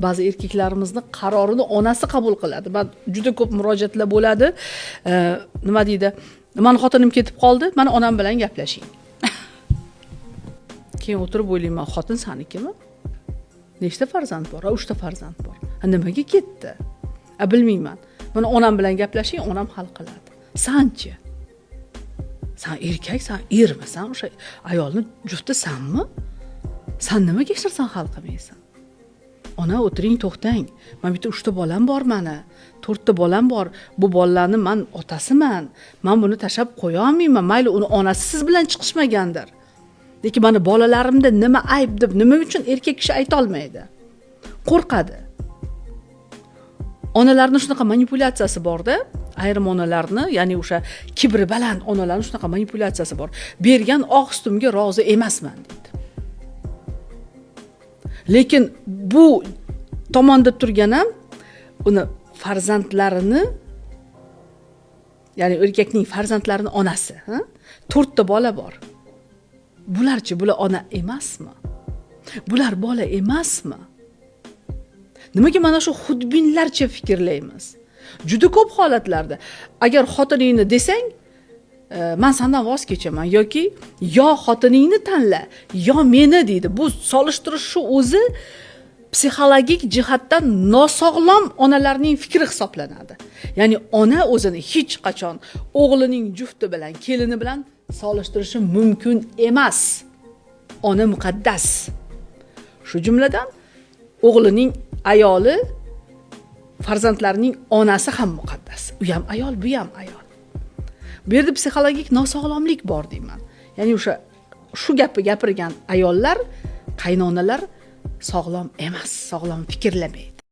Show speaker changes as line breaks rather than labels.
Ba'zi erkaklarimizni qarorini onasi qabul qiladi. Men juda ko'p murojaatlar bo'ladi. Nima deydi? Meni xotinim ketib qoldi, mana onam bilan gaplashing. Keyin o'tirib o'ylayman, xotin sanikimi? Nechta farzand bor? 3 ta farzand bor. Nimaga ketdi? Bilmayman. Mana onam bilan gaplashing, onam hal qiladi. Sanchi? Sen erkak, sen ermisan, o'sha ayolni juftisanmi? Sen nimaga hech narsani hal qilmaysan? Ona o'tiring, to'xtang. Men bitta 3 ta bolam bor meni. 4 ta bolam bor. Bu bolalarni men otasiman. Men buni tashlab qo'ya olmayman. Mayli uni onasi siz bilan chiqishmagandir. Lekin meni bolalarimda nima ayb deb, nima uchun erkak kishi ayta olmaydi? Qo'rqadi. Onalarning shunaqa manipulyatsiyasi bor-da. Ayrim onalarni, ya'ni o'sha kibri baland onalarning shunaqa manipulyatsiyasi bor. Bergan oq sutimga rozi emasman deydi. Lekin bu tomonda turgan ham uni farzandlarini, ya'ni erkakning farzandlarining onasi, 4 ta bola bor. Bularchi, bular ona emasmi? Bular bola emasmi? Nimaga mana shu xudbinlarcha fikrlaymiz? Juda ko'p holatlarda agar xotiningni desang, men sendan voz kechaman yoki yo xotiningni tanla, yo meni deydi. Bu solishtirish shu o'zi psixologik jihatdan nosog'lom onalarning fikri hisoblanadi. Ya'ni ona o'zini hech qachon o'g'lining jufti bilan, kelini bilan solishtirishi mumkin emas. Ona muqaddas. Shu jumladan o'g'lining ayoli, farzandlarining onasi ham muqaddas. U ham ayol, bu ham ayol. Bu yerda psixologik nosog'lomlik bor deyman. Ya'ni o'sha shu gapni gapirgan ayollar, qaynonalar sog'lom emas, sog'lom fikrlamaydi.